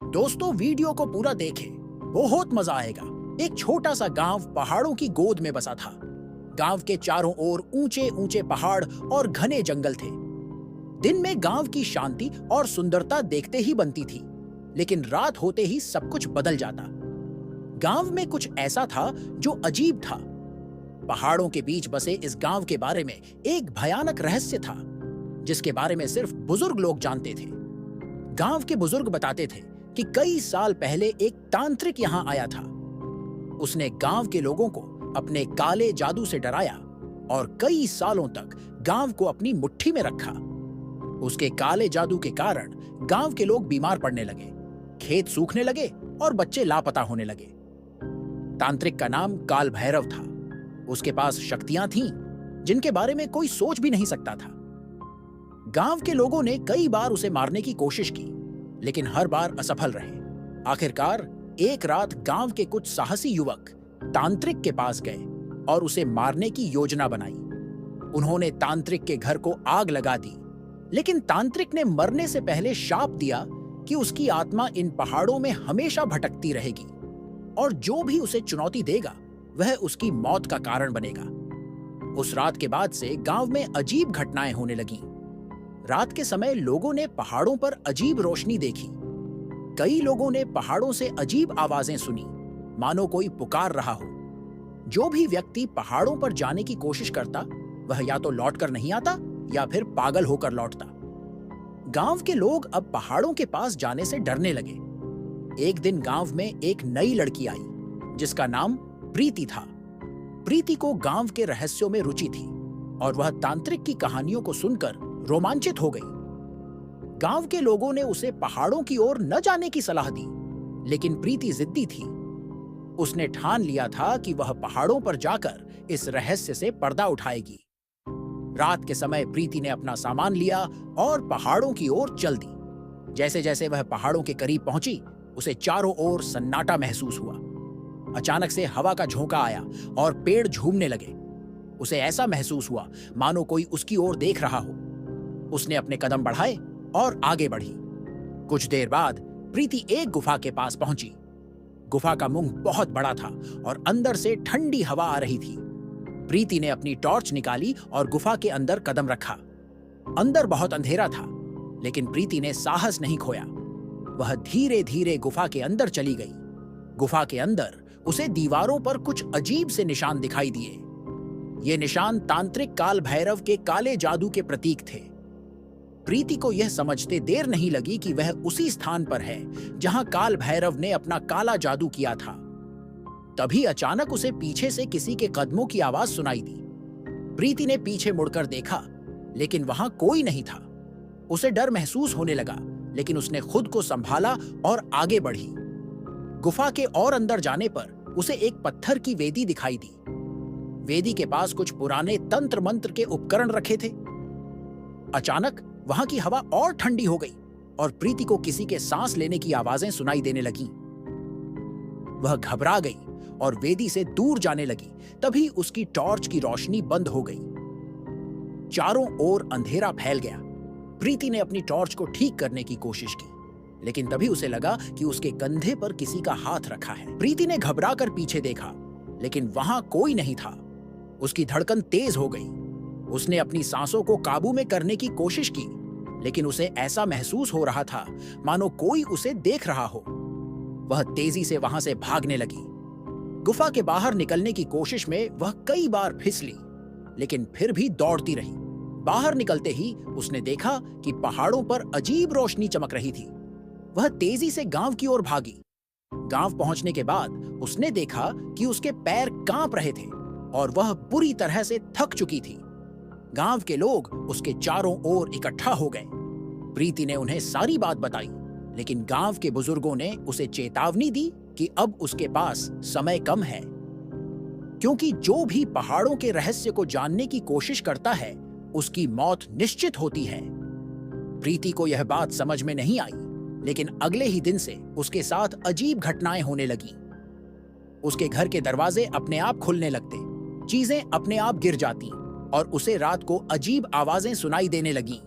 दोस्तों, वीडियो को पूरा देखें, बहुत मजा आएगा। एक छोटा सा गांव पहाड़ों की गोद में बसा था। गांव के चारों ओर ऊंचे ऊंचे पहाड़ और घने जंगल थे। दिन में गांव की शांति और सुंदरता देखते ही बनती थी, लेकिन रात होते ही सब कुछ बदल जाता। गांव में कुछ ऐसा था जो अजीब था। पहाड़ों के बीच बसे इस गांव के बारे में एक भयानक रहस्य था, जिसके बारे में सिर्फ बुजुर्ग लोग जानते थे। गांव के बुजुर्ग बताते थे कि कई साल पहले एक तांत्रिक यहां आया था। उसने गांव के लोगों को अपने काले जादू से डराया और कई सालों तक गांव को अपनी मुट्ठी में रखा। उसके काले जादू के कारण गांव के लोग बीमार पड़ने लगे, खेत सूखने लगे और बच्चे लापता होने लगे। तांत्रिक का नाम काल भैरव था। उसके पास शक्तियां थीं जिनके बारे में कोई सोच भी नहीं सकता था। गांव के लोगों ने कई बार उसे मारने की कोशिश की, लेकिन हर बार असफल रहे। आखिरकार एक रात गांव के कुछ साहसी युवक तांत्रिक के पास गए और उसे मारने की योजना बनाई। उन्होंने तांत्रिक के घर को आग लगा दी, लेकिन तांत्रिक ने मरने से पहले शाप दिया कि उसकी आत्मा इन पहाड़ों में हमेशा भटकती रहेगी और जो भी उसे चुनौती देगा वह उसकी मौत का कारण बनेगा। उस रात के बाद से गांव में अजीब घटनाएं होने लगीं। रात के समय लोगों ने पहाड़ों पर अजीब रोशनी देखी। कई लोगों ने पहाड़ों से अजीब आवाजें सुनी, मानो कोई पुकार रहा हो। जो भी व्यक्ति पहाड़ों पर जाने की कोशिश करता, वह या तो लौटकर नहीं आता या फिर पागल होकर लौटता। गांव के लोग अब पहाड़ों के पास जाने से डरने लगे। एक दिन गांव में एक नई लड़की आई, जिसका नाम प्रीति था। प्रीति को गांव के रहस्यों में रुचि थी और वह तांत्रिक की कहानियों को सुनकर रोमांचित हो गई। गांव के लोगों ने उसे पहाड़ों की ओर न जाने की सलाह दी, लेकिन प्रीति जिद्दी थी। उसने ठान लिया था कि वह पहाड़ों पर जाकर इस रहस्य से पर्दा उठाएगी। रात के समय प्रीति ने अपना सामान लिया और पहाड़ों की ओर चल दी। जैसे जैसे वह पहाड़ों के करीब पहुंची, उसे चारों ओर सन्नाटा महसूस हुआ। अचानक से हवा का झोंका आया और पेड़ झूमने लगे। उसे ऐसा महसूस हुआ मानो कोई उसकी ओर देख रहा हो। उसने अपने कदम बढ़ाए और आगे बढ़ी। कुछ देर बाद प्रीति एक गुफा के पास पहुंची। गुफा का मुंह बहुत बड़ा था और अंदर से ठंडी हवा आ रही थी। प्रीति ने अपनी टॉर्च निकाली और गुफा के अंदर कदम रखा। अंदर बहुत अंधेरा था, लेकिन प्रीति ने साहस नहीं खोया। वह धीरे धीरे गुफा के अंदर चली गई। गुफा के अंदर उसे दीवारों पर कुछ अजीब से निशान दिखाई दिए। ये निशान तांत्रिक काल भैरव के काले जादू के प्रतीक थे। प्रीति को यह समझते देर नहीं लगी कि वह उसी स्थान पर है जहां काल भैरव ने अपना काला जादू किया था। तभी अचानक उसे पीछे से किसी के कदमों की आवाज सुनाई दी। प्रीति ने पीछे मुड़कर देखा, लेकिन वहां कोई नहीं था। उसे डर महसूस होने लगा, लेकिन उसने खुद को संभाला और आगे बढ़ी। गुफा के और अंदर जाने पर उसे एक पत्थर की वेदी दिखाई दी। वेदी के पास कुछ पुराने तंत्र मंत्र के उपकरण रखे थे। अचानक वहां की हवा और ठंडी हो गई और प्रीति को किसी के सांस लेने की आवाजें सुनाई देने लगीं। वह घबरा गई और वेदी से दूर जाने लगी। तभी उसकी टॉर्च की रोशनी बंद हो गई। चारों ओर अंधेरा फैल गया। प्रीति ने अपनी टॉर्च को ठीक करने की कोशिश की, लेकिन तभी उसे लगा कि उसके कंधे पर किसी का हाथ रखा है। प्रीति ने घबराकर पीछे देखा, लेकिन वहां कोई नहीं था। उसकी धड़कन तेज हो गई। उसने अपनी सांसों को काबू में करने की कोशिश की, लेकिन उसे ऐसा महसूस हो रहा था मानो कोई उसे देख रहा हो। वह तेजी से वहां से भागने लगी। गुफा के बाहर निकलने की कोशिश में वह कई बार फिसली, लेकिन फिर भी दौड़ती रही। बाहर निकलते ही उसने देखा कि पहाड़ों पर अजीब रोशनी चमक रही थी। वह तेजी से गांव की ओर भागी। गांव पहुंचने के बाद उसने देखा कि उसके पैर कांप रहे थे और वह बुरी तरह से थक चुकी थी। गांव के लोग उसके चारों ओर इकट्ठा हो गए। प्रीति ने उन्हें सारी बात बताई, लेकिन गांव के बुजुर्गों ने उसे चेतावनी दी कि अब उसके पास समय कम है, क्योंकि जो भी पहाड़ों के रहस्य को जानने की कोशिश करता है, उसकी मौत निश्चित होती है। प्रीति को यह बात समझ में नहीं आई, लेकिन अगले ही दिन से उसके साथ अजीब घटनाएं होने लगीं। उसके घर के दरवाजे अपने आप खुलने लगते, चीजें अपने आप गिर जाती और उसे रात को अजीब आवाजें सुनाई देने लगीं।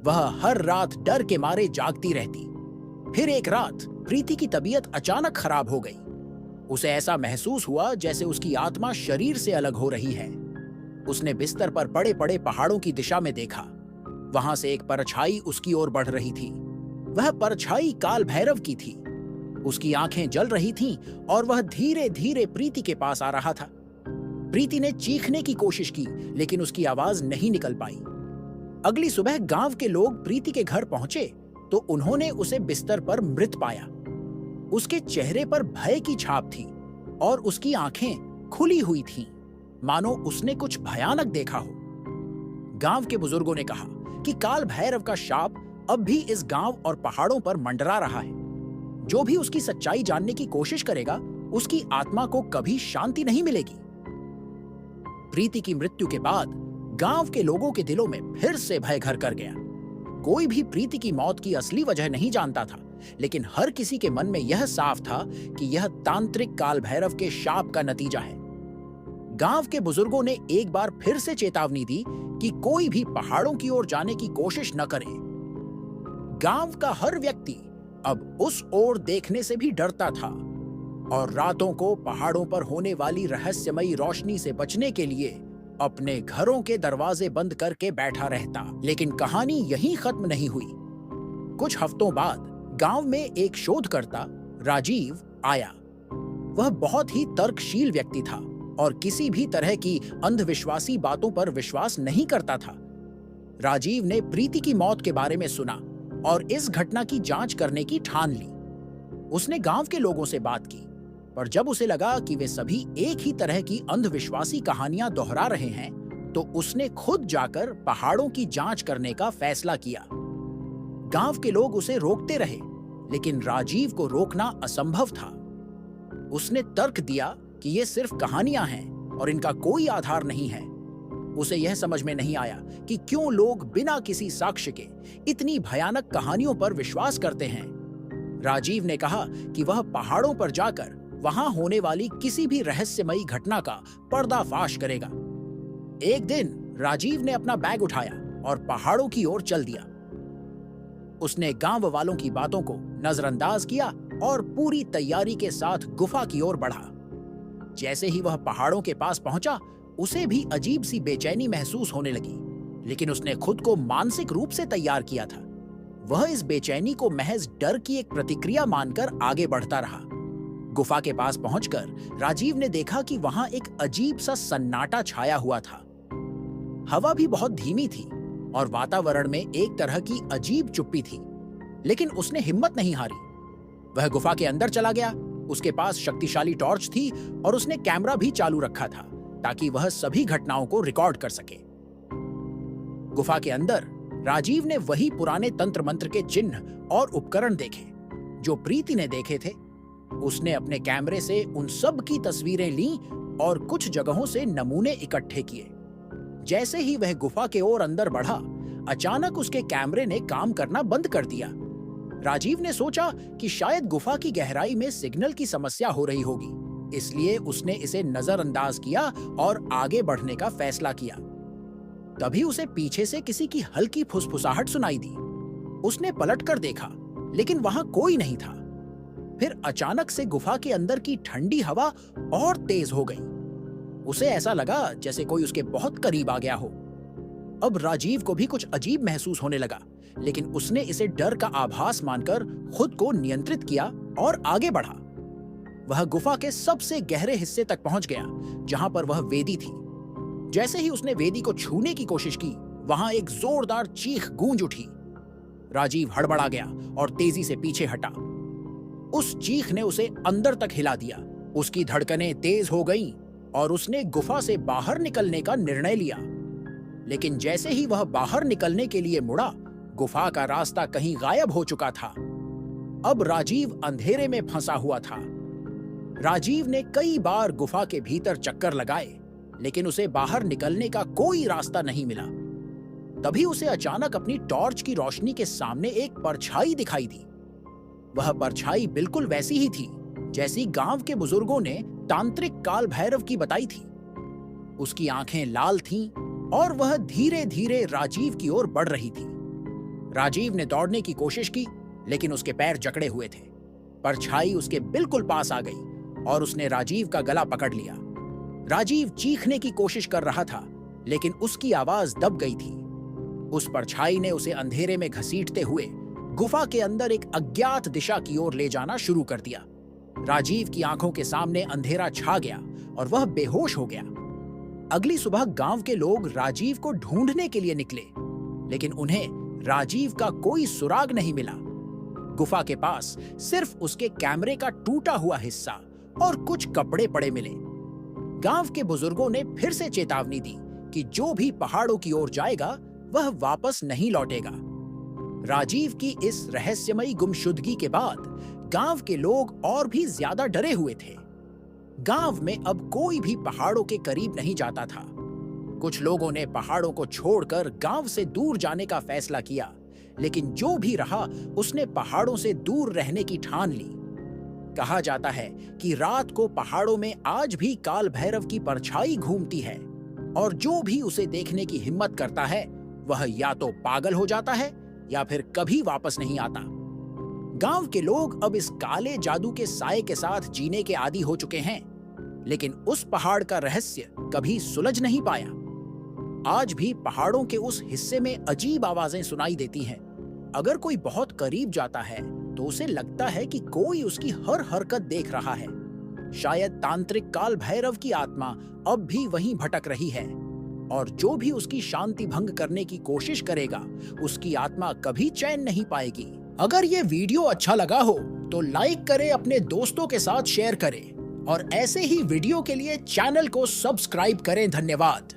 वह हर रात डर के मारे जागती रहती। फिर एक रात प्रीति की तबीयत अचानक खराब हो गई। उसे ऐसा महसूस हुआ जैसे उसकी आत्मा शरीर से अलग हो रही है। उसने बिस्तर पर पड़े पड़े पहाड़ों की दिशा में देखा। वहां से एक परछाई उसकी ओर बढ़ रही थी। वह परछाई काल भैरव की थी। उसकी आंखें जल रही थीं और वह धीरे धीरे प्रीति के पास आ रहा था। प्रीति ने चीखने की कोशिश की, लेकिन उसकी आवाज नहीं निकल पाई। अगली सुबह गांव के लोग प्रीति के घर पहुंचे तो उन्होंने उसे बिस्तर पर मृत पाया। उसके चेहरे पर भय की छाप थी और उसकी आंखें खुली हुई थीं, मानो उसने कुछ भयानक देखा हो। गांव के बुजुर्गों ने कहा कि काल भैरव का शाप अब भी इस गांव और पहाड़ों पर मंडरा रहा है। जो भी उसकी सच्चाई जानने की कोशिश करेगा, उसकी आत्मा को कभी शांति नहीं मिलेगी। प्रीति की मृत्यु के बाद गांव के लोगों के दिलों में फिर से भय घर कर गया। कोई भी प्रीति की मौत की असली वजह नहीं जानता था, लेकिन हर किसी के मन में यह साफ था कि यह तांत्रिक काल भैरव के शाप का नतीजा है। गांव के बुजुर्गों ने एक बार फिर से चेतावनी दी कि कोई भी पहाड़ों की ओर जाने की कोशिश न करे। गांव का हर व्यक्ति अब उस ओर देखने से भी डरता था और रातों को पहाड़ों पर होने वाली रहस्यमयी रोशनी से बचने के लिए अपने घरों के दरवाजे बंद करके बैठा रहता। लेकिन कहानी यहीं खत्म नहीं हुई। कुछ हफ्तों बाद गांव में एक शोधकर्ता राजीव आया। वह बहुत ही तर्कशील व्यक्ति था और किसी भी तरह की अंधविश्वासी बातों पर विश्वास नहीं करता था। राजीव ने प्रीति की मौत के बारे में सुना और इस घटना की जांच करने की ठान ली। उसने गांव के लोगों से बात की, पर जब उसे लगा कि वे सभी एक ही तरह की अंधविश्वासी कहानियां दोहरा रहे हैं, तो उसने खुद जाकर पहाड़ों की जांच करने का फैसला किया। गांव के लोग उसे रोकते रहे, लेकिन राजीव को रोकना असंभव था। उसने तर्क दिया कि ये सिर्फ कहानियां हैं और इनका कोई आधार नहीं है। उसे यह समझ में नहीं आया कि क्यों लोग बिना किसी साक्ष्य के इतनी भयानक कहानियों पर विश्वास करते हैं। राजीव ने कहा कि वह पहाड़ों पर जाकर वहां होने वाली किसी भी रहस्यमयी घटना का पर्दाफाश करेगा। एक दिन राजीव ने अपना बैग उठाया और पहाड़ों की ओर चल दिया। उसने गांव वालों की बातों को नजरअंदाज किया और पूरी तैयारी के साथ गुफा की ओर बढ़ा। जैसे ही वह पहाड़ों के पास पहुंचा, उसे भी अजीब सी बेचैनी महसूस होने लगी, लेकिन उसने खुद को मानसिक रूप से तैयार किया था। वह इस बेचैनी को महज डर की एक प्रतिक्रिया मानकर आगे बढ़ता रहा। गुफा के पास पहुंचकर राजीव ने देखा कि वहां एक अजीब सा सन्नाटा छाया हुआ था। हवा भी बहुत धीमी थी और वातावरण में एक तरह की अजीब चुप्पी थी, लेकिन उसने हिम्मत नहीं हारी। वह गुफा के अंदर चला गया। उसके पास शक्तिशाली टॉर्च थी और उसने कैमरा भी चालू रखा था ताकि वह सभी घटनाओं को रिकॉर्ड कर सके। गुफा के अंदर राजीव ने वही पुराने तंत्र मंत्र के चिन्ह और उपकरण देखे जो प्रीति ने देखे थे। उसने अपने कैमरे से उन सब की तस्वीरें लीं और कुछ जगहों से नमूने इकट्ठे किए। जैसे ही वह गुफा के ओर अंदर बढ़ा, अचानक उसके कैमरे ने काम करना बंद कर दिया। राजीव ने सोचा कि शायद गुफा की गहराई में सिग्नल की समस्या हो रही होगी, इसलिए उसने इसे नजरअंदाज किया और आगे बढ़ने का फैसला किया। तभी उसे पीछे से किसी की हल्की फुसफुसाहट सुनाई दी। उसने पलटकर देखा, लेकिन वहां कोई नहीं था। फिर अचानक से गुफा के अंदर की ठंडी हवा और तेज हो गई। उसे ऐसा लगा जैसे कोई उसके बहुत करीब आ गया हो। अब राजीव को भी कुछ अजीब महसूस होने लगा, लेकिन उसने इसे डर का आभास मानकर खुद को नियंत्रित किया और आगे बढ़ा। वह गुफा के सबसे गहरे हिस्से तक पहुंच गया, जहां पर वह वेदी थी। जैसे ही उसने वेदी को छूने की कोशिश की, वहां एक जोरदार चीख गूंज उठी। राजीव हड़बड़ा गया और तेजी से पीछे हटा। उस चीख ने उसे अंदर तक हिला दिया। उसकी धड़कनें तेज हो गईं और उसने गुफा से बाहर निकलने का निर्णय लिया। लेकिन जैसे ही वह बाहर निकलने के लिए मुड़ा, गुफा का रास्ता कहीं गायब हो चुका था। अब राजीव अंधेरे में फंसा हुआ था। राजीव ने कई बार गुफा के भीतर चक्कर लगाए, लेकिन उसे बाहर निकलने का कोई रास्ता नहीं मिला। तभी उसे अचानक अपनी टॉर्च की रोशनी के सामने एक परछाई दिखाई दी। वह परछाई बिल्कुल वैसी ही थी जैसी गांव के बुजुर्गों ने तांत्रिक काल भैरव की बताई थी। उसकी आंखें लाल थीं और वह धीरे धीरे राजीव की ओर बढ़ रही थी। राजीव ने दौड़ने की कोशिश की, लेकिन उसके पैर जकड़े हुए थे। परछाई उसके बिल्कुल पास आ गई और उसने राजीव का गला पकड़ लिया। राजीव चीखने की कोशिश कर रहा था, लेकिन उसकी आवाज दब गई थी। उस परछाई ने उसे अंधेरे में घसीटते हुए गुफा के अंदर एक अज्ञात दिशा की ओर ले जाना शुरू कर दिया। राजीव की आंखों के सामने अंधेरा छा गया और वह बेहोश हो गया। अगली सुबह गांव के लोग राजीव को ढूंढने के लिए निकले, लेकिन उन्हें राजीव का कोई सुराग नहीं मिला। गुफा के पास सिर्फ उसके कैमरे का टूटा हुआ हिस्सा और कुछ कपड़े पड़े मिले। गांव के बुजुर्गों ने फिर से चेतावनी दी कि जो भी पहाड़ों की ओर जाएगा वह वापस नहीं लौटेगा। राजीव की इस रहस्यमयी गुमशुदगी के बाद गांव के लोग और भी ज्यादा डरे हुए थे। गांव में अब कोई भी पहाड़ों के करीब नहीं जाता था। कुछ लोगों ने पहाड़ों को छोड़कर गांव से दूर जाने का फैसला किया, लेकिन जो भी रहा उसने पहाड़ों से दूर रहने की ठान ली। कहा जाता है कि रात को पहाड़ों में आज भी काल भैरव की परछाई घूमती है और जो भी उसे देखने की हिम्मत करता है वह या तो पागल हो जाता है या फिर कभी वापस नहीं आता। गांव के लोग अब इस काले जादू के साए के साथ जीने के आदी हो चुके हैं, लेकिन उस पहाड़ का रहस्य कभी सुलझ नहीं पाया। आज भी पहाड़ों के उस हिस्से में अजीब आवाजें सुनाई देती हैं। अगर कोई बहुत करीब जाता है तो उसे लगता है कि कोई उसकी हर हरकत देख रहा है। शायद तांत्रिक काल भैरव की आत्मा अब भी वहीं भटक रही है और जो भी उसकी शांति भंग करने की कोशिश करेगा उसकी आत्मा कभी चैन नहीं पाएगी। अगर ये वीडियो अच्छा लगा हो तो लाइक करें, अपने दोस्तों के साथ शेयर करें और ऐसे ही वीडियो के लिए चैनल को सब्सक्राइब करें। धन्यवाद।